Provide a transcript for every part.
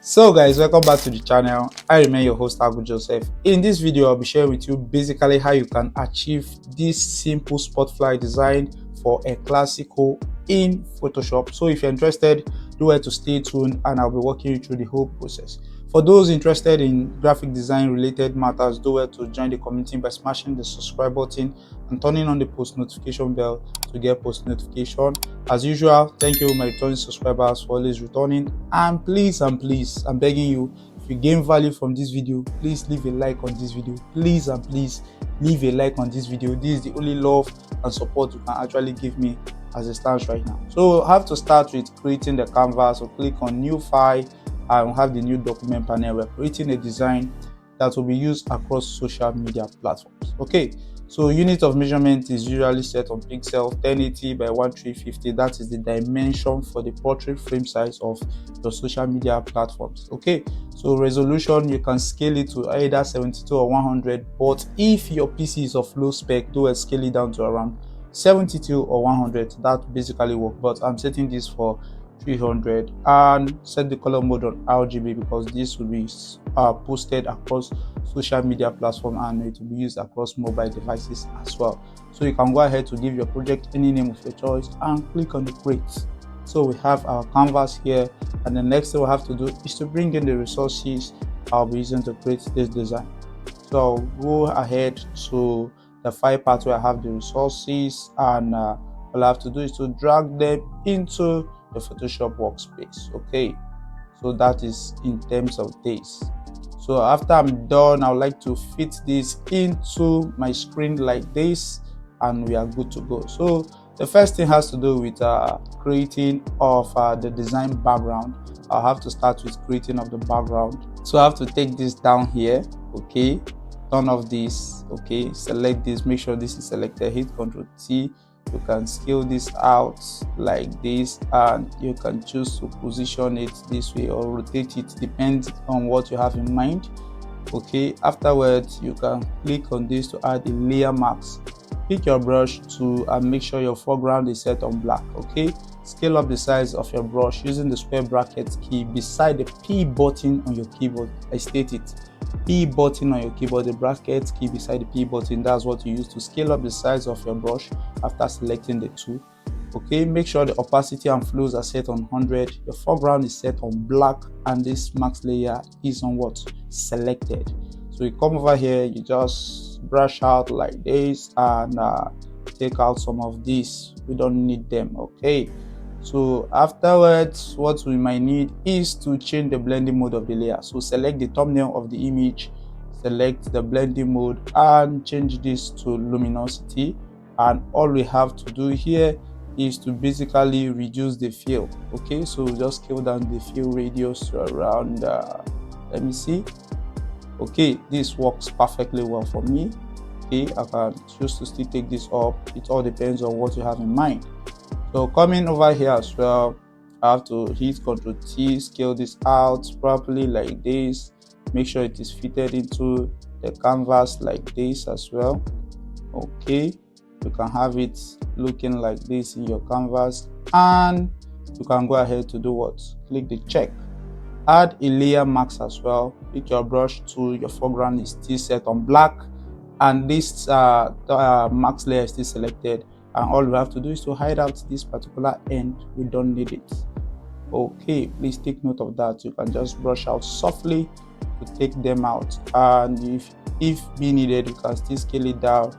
So guys, welcome back to the channel. I remain your host Agu Joseph. In this video I'll be sharing with you basically how you can achieve this simple spot fly design for a Clasico in Photoshop. So if you're interested, do well to stay tuned and I'll be walking you through the whole process. For those interested in graphic design related matters, do well to join the community by smashing the subscribe button and turning on the post notification bell to get post notification. As usual, thank you my returning subscribers for always returning, and please I'm begging you, if you gain value from this video, please leave a like on this video. Please and please leave a like on this video. This is the only love and support you can actually give me as it stands right now. So I have to start with creating the canvas. So click on new file and have the new document panel. We're creating a design that will be used across social media platforms. Okay, so unit of measurement is usually set on pixel 1080 by 1350. That is the dimension for the portrait frame size of your social media platforms. Okay, so resolution, you can scale it to either 72 or 100, but if your PC is of low spec, do a scale it down to around 72 or 100. That basically works, but I'm setting this for 300 and set the color mode on RGB because this will be posted across social media platform and it will be used across mobile devices as well. So you can go ahead to give your project any name of your choice and click on the create. So we have our canvas here, and the next thing we have to do is to bring in the resources I'll be using to create this design. So I'll go ahead to the file part where I have the resources, and all I have to do is to drag them into the Photoshop workspace. Okay, so that is in terms of this. So after I'm done, I would like to fit this into my screen like this, and we are good to go. So the first thing has to do with creating of the design background. I'll have to start with creating of the background. So I have to take this down here. Okay, turn off this. Okay, select this, make sure this is selected, hit Ctrl T. You can scale this out like this, and you can choose to position it this way or rotate it, depends on what you have in mind. Okay, afterwards you can click on this to add a layer mask. Pick your brush to and make sure your foreground is set on black. Okay, scale up the size of your brush using the square bracket key beside the P button on your keyboard. I state it, P button on your keyboard, the bracket key beside the P button. That's what you use to scale up the size of your brush after selecting the tool. Okay, make sure the opacity and flows are set on 100, your foreground is set on black, and this mask layer is on what? Selected. So you come over here, you just brush out like this and take out some of these, we don't need them. Okay, so afterwards what we might need is to change the blending mode of the layer. So select the thumbnail of the image, select the blending mode and change this to luminosity, and all we have to do here is to basically reduce the fill. Okay, so just scale down the fill radius to around let me see. Okay, this works perfectly well for me. Okay, I can choose to still take this up. It all depends on what you have in mind. So coming over here as well, I have to hit Ctrl T, scale this out properly like this. Make sure it is fitted into the canvas like this as well. Okay, you can have it looking like this in your canvas, and you can go ahead to do what? Click the check. Add a layer mask as well. Pick your brush tool, your foreground is still set on black, and this mask layer is still selected, and all we have to do is to hide out this particular end. We don't need it. Okay, please take note of that. You can just brush out softly to take them out, and if be needed, you can still scale it down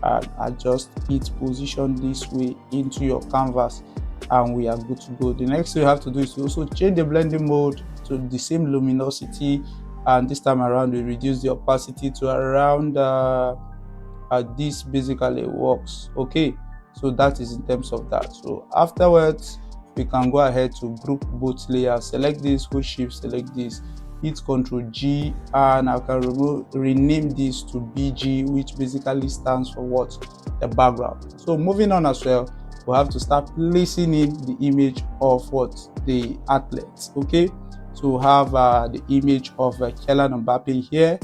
and adjust its position this way into your canvas, and we are good to go. The next thing you have to do is to also change the blending mode to the same luminosity, and this time around we reduce the opacity to around this basically works. Okay, so that is in terms of that. So afterwards we can go ahead to group both layers. Select this, hold shift, select this, hit Ctrl G, and I can rename this to BG, which basically stands for what? The background. So moving on as well, we have to start placing in the image of what? The athletes. Okay, so we have the image of Kylian Mbappé here.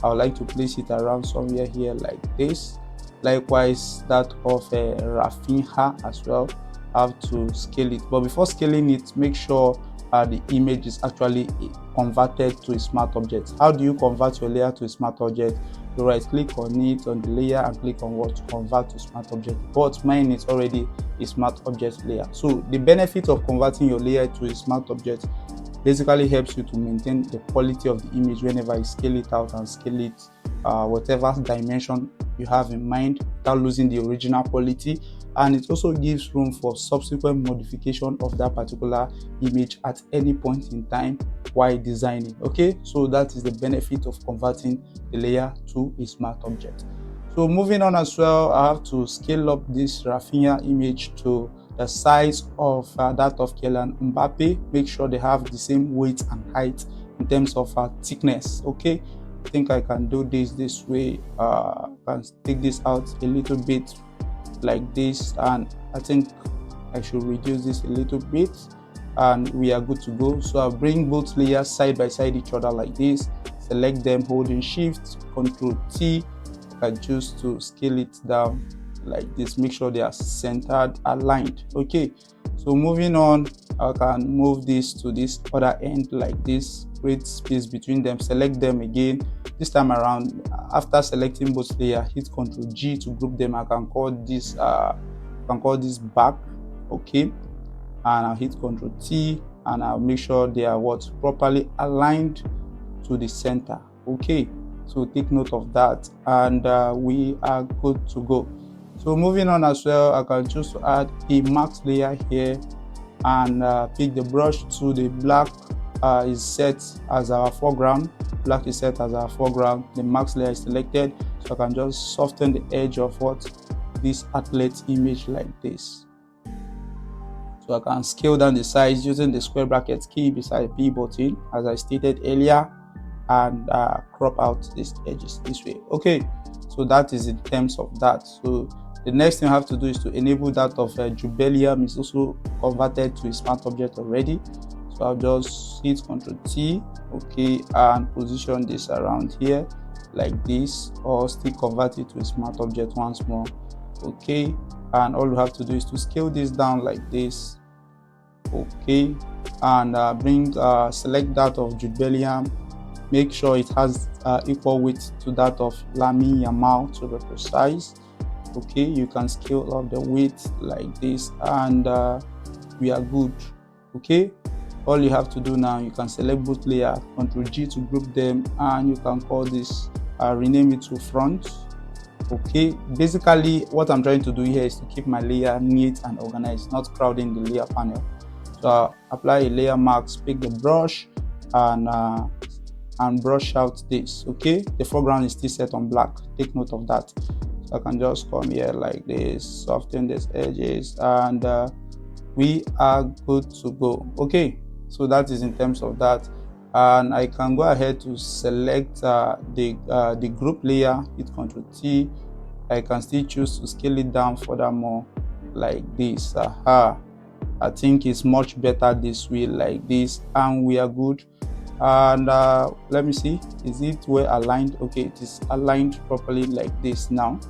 I would like to place it around somewhere here like this. Likewise that of Raphinha as well. I have to scale it, but before scaling it, make sure the image is actually converted to a smart object. How do you convert your layer to a smart object? You right click on it, on the layer, and click on what? Convert to smart object. But mine is already a smart object layer. So the benefit of converting your layer to a smart object basically helps you to maintain the quality of the image whenever you scale it out and scale it whatever dimension you have in mind without losing the original quality. And it also gives room for subsequent modification of that particular image at any point in time while designing. Okay, so that is the benefit of converting the layer to a smart object. So moving on as well, I have to scale up this Raphinha image to the size of that of Kylian Mbappe. Make sure they have the same weight and height in terms of thickness. Okay, I think I can do this way. I can take this out a little bit like this, and I think I should reduce this a little bit, and we are good to go. So I'll bring both layers side by side each other like this, select them holding Shift, Ctrl T. I choose to scale it down like this, make sure they are centered, aligned. Okay, so moving on, I can move this to this other end like this, create space between them, select them again. This time around, after selecting both layers, hit Ctrl G to group them. I can call this back. Okay, and I'll hit Ctrl T, and I'll make sure they are what? Properly aligned to the center. Okay, so take note of that, and we are good to go. So moving on as well, I can choose to add a mask layer here, and pick the brush to the black is set as our foreground. Black is set as our foreground. The mask layer is selected, so I can just soften the edge of what? This athlete image like this. So I can scale down the size using the square bracket key beside the P button, as I stated earlier, and crop out these edges this way. Okay, so that is in terms of that. So the next thing I have to do is to enable that of Jude Bellingham is also converted to a smart object already. So I'll just hit Ctrl T, okay, and position this around here like this, or still convert it to a smart object once more. Okay, and all you have to do is to scale this down like this. Okay, and select that of Jude Bellingham. Make sure it has equal weight to that of Yamal to be precise. Okay, you can scale up the weight like this, and we are good. Okay, all you have to do now, you can select both layers, Ctrl G to group them, and you can call this rename it to front. Okay, basically what I'm trying to do here is to keep my layer neat and organized, not crowding the layer panel. So I'll apply a layer mask, pick the brush, and brush out this. Okay, the foreground is still set on black, take note of that. So I can just come here like this, soften these edges, and we are good to go. Okay, so that is in terms of that, and I can go ahead to select the group layer, hit Ctrl T. I can still choose to scale it down furthermore like this. I think it's much better this way like this, and we are good. And let me see, is it well aligned? Okay, it is aligned properly like this. Now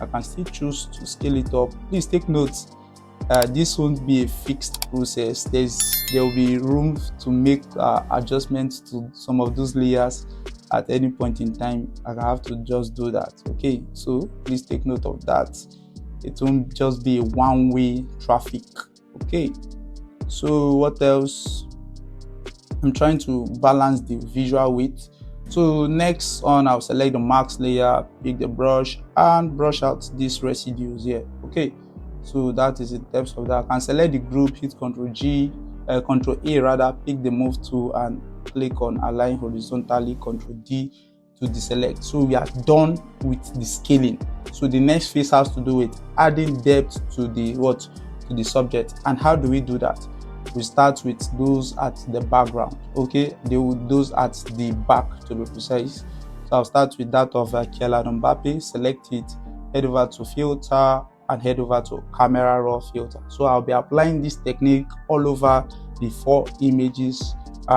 I can still choose to scale it up. Please take note, this won't be a fixed process. There will be room to make adjustments to some of those layers at any point in time. I have to just do that. Okay, so please take note of that. It won't just be a one-way traffic. Okay, so what else? I'm trying to balance the visual width. So next on, I'll select the mask layer, pick the brush, and brush out these residues here. Okay, so that is in terms of that. I can select the group, hit Ctrl A rather, pick the move tool, and click on align horizontally, Ctrl D to deselect. So we are done with the scaling. So the next phase has to do with adding depth to the subject. And how do we do that? We start with those at the background. Okay, those at the back to be precise. So I'll start with that of Kylian Mbappé, select it, head over to filter, and head over to camera raw filter. So I'll be applying this technique all over the 4 images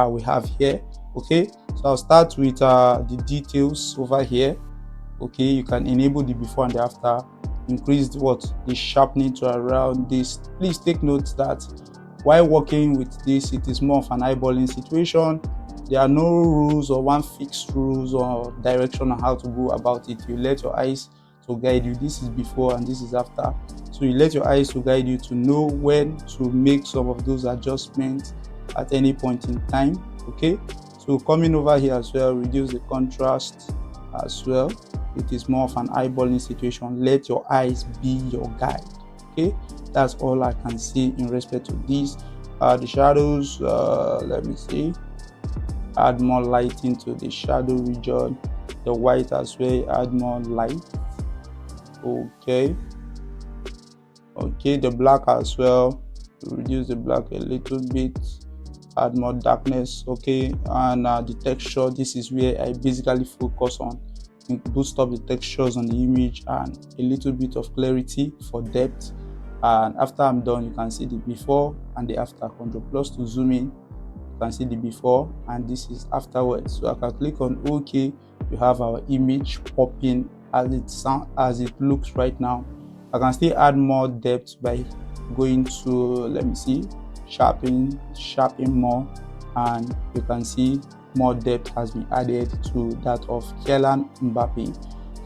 we have here. Okay, so I'll start with the details over here. Okay, you can enable the before and the after, increase the sharpening to around this. Please take note that while working with this, it is more of an eyeballing situation. There are no rules or one fixed rules or direction on how to go about it. You let your eyes to guide you. This is before and this is after. So you let your eyes to guide you to know when to make some of those adjustments at any point in time. Okay, so coming over here as well, reduce the contrast as well. It is more of an eyeballing situation. Let your eyes be your guide. Okay, that's all I can say in respect to this. The shadows, let me see, add more lighting to the shadow region. The white as well, add more light. Okay, the black as well, reduce the black a little bit, add more darkness. Okay, and the texture, this is where I basically focus on, boost up the textures on the image and a little bit of clarity for depth. And after I'm done, you can see the before and the after. Ctrl plus to zoom in, you can see the before and this is afterwards. So I can click on OK. You have our image popping as it looks right now. I can still add more depth by going to, let me see, sharpen more, and you can see more depth has been added to that of Kylian Mbappé.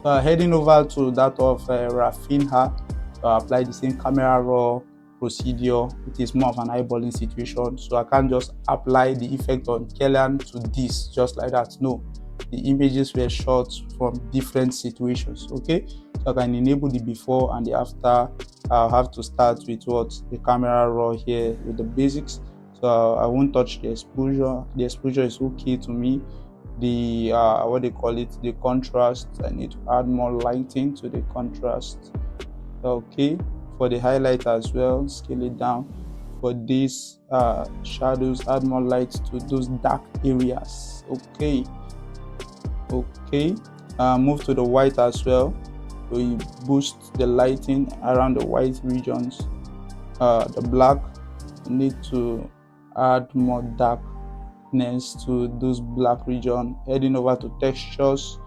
So heading over to that of Raphinha, apply the same camera raw procedure. It is more of an eyeballing situation, so I can't just apply the effect on Kylian to this just like that. No, the images were shot from different situations. Okay, so I can enable the before and the after. I'll have to start with the camera raw here with the basics. So I won't touch the exposure. The exposure is okay to me. The what they call it, the contrast, I need to add more lighting to the contrast. Okay, for the highlight as well, scale it down. For these shadows, add more light to those dark areas. Okay, move to the white as well. So you boost the lighting around the white regions. The black, you need to add more darkness to those black regions. Heading over to textures,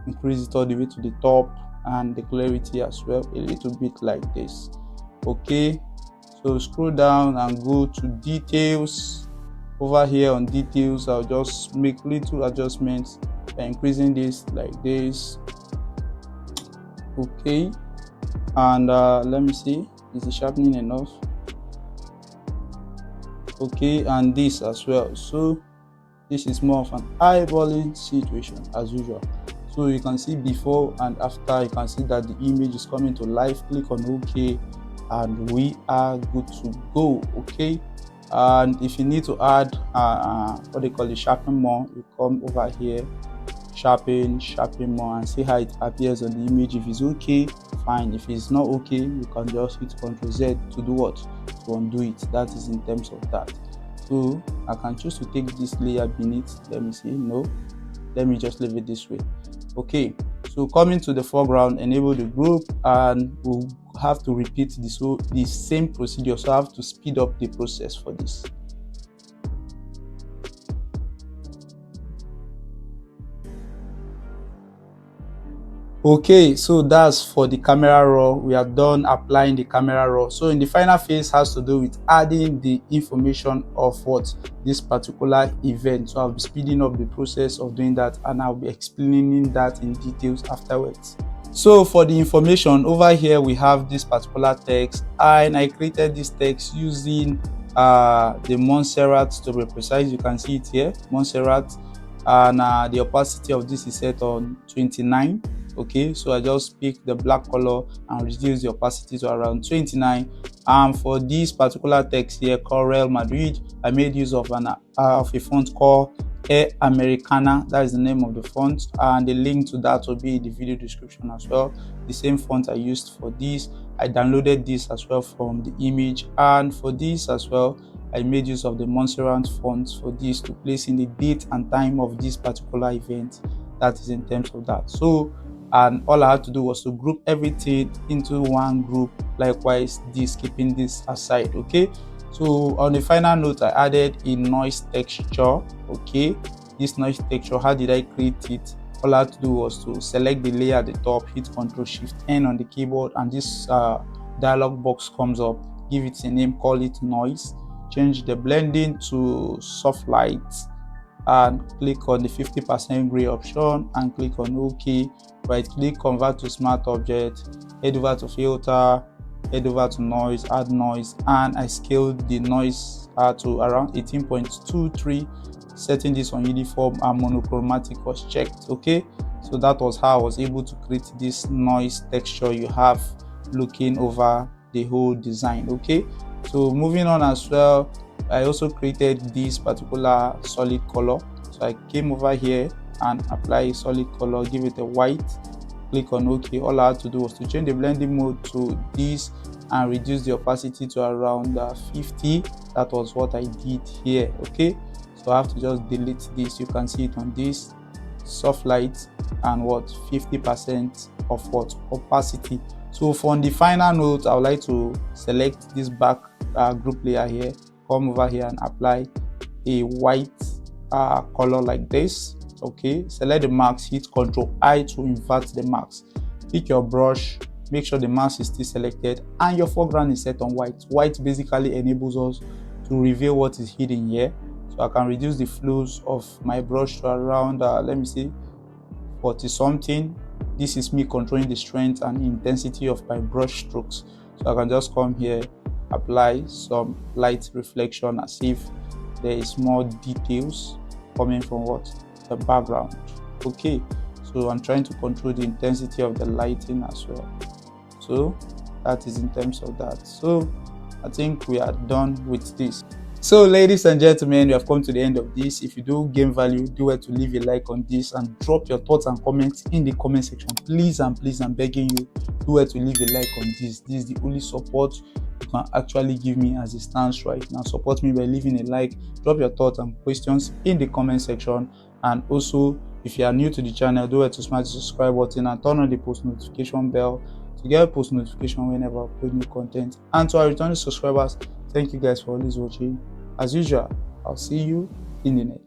increase it all the way to the top, and the clarity as well, a little bit like this. Okay, so scroll down and go to details. Over here on details, I'll just make little adjustments by increasing this like this. Okay, and let me see, is the sharpening enough? Okay, and this as well. So this is more of an eyeballing situation as usual. So you can see before and after. You can see that the image is coming to life. Click on OK and we are good to go. Okay, and if you need to add what they call the sharpen more, you come over here, sharpen more, and see how it appears on the image. If it's okay, fine. If it's not okay, you can just hit Ctrl Z to do what? To undo it. That is in terms of that. So I can choose to take this layer beneath. Let me see. No, let me just leave it this way. Okay, so coming to the foreground, enable the group, and we'll have to repeat the same procedure. So I have to speed up the process for this. Okay, so that's for the camera raw. We are done applying the camera raw. So in the final phase has to do with adding the information of what this particular event. So I'll be speeding up the process of doing that, and I'll be explaining that in details afterwards. So for the information over here, we have this particular text, and I created this text using the Montserrat to be precise. You can see it here, Montserrat, and the opacity of this is set on 29. Okay, so I just pick the black color and reduce the opacity to around 29. And for this particular text here called Real Madrid, I made use of a font called Air Americana. That is the name of the font, and the link to that will be in the video description as well. The same font I used for this, I downloaded this as well from the image, and for this as well, I made use of the Montserrat font for this to place in the date and time of this particular event. That is in terms of that. So, and all I had to do was to group everything into one group. Likewise, this, keeping this aside. Okay, so on the final note, I added a noise texture. Okay, this noise texture, how did I create it? All I had to do was to select the layer at the top, hit Ctrl Shift N on the keyboard, and this dialog box comes up. Give it a name, call it noise, change the blending to soft light and click on the 50% gray option and click on OK. Right click, convert to smart object, head over to filter, head over to noise, add noise, and I scaled the noise to around 18.23, setting this on uniform and monochromatic was checked. Okay, so that was how I was able to create this noise texture you have looking over the whole design. Okay, so moving on as well, I also created this particular solid color. So I came over here and apply a solid color, give it a white, click on OK. All I had to do was to change the blending mode to this and reduce the opacity to around 50. That was what I did here. Okay, so I have to just delete this. You can see it on this soft light and what 50% of what opacity. So for the final note, I would like to select this back group layer here, come over here and apply a white color like this. Okay, select the mask, hit Ctrl I to invert the mask, pick your brush, make sure the mask is still selected and your foreground is set on white. White basically enables us to reveal what is hidden here. So I can reduce the flows of my brush to around let me see 40 something. This is me controlling the strength and intensity of my brush strokes. So I can just come here, apply some light reflection as if there is more details coming from what the background. Okay, so I'm trying to control the intensity of the lighting as well. So that is in terms of that. So I think we are done with this. So ladies and gentlemen, we have come to the end of this. If you do gain value, do it to leave a like on this and drop your thoughts and comments in the comment section. Please and please, I'm begging you, do it to leave a like on this. This is the only support you can actually give me as it stands right now. Support me by leaving a like, drop your thoughts and questions in the comment section, and also if you are new to the channel, do it to smash the subscribe button and turn on the post notification bell to get a post notification whenever I upload new content. And to our returning subscribers, thank you guys for always watching. As usual, I'll see you in the next.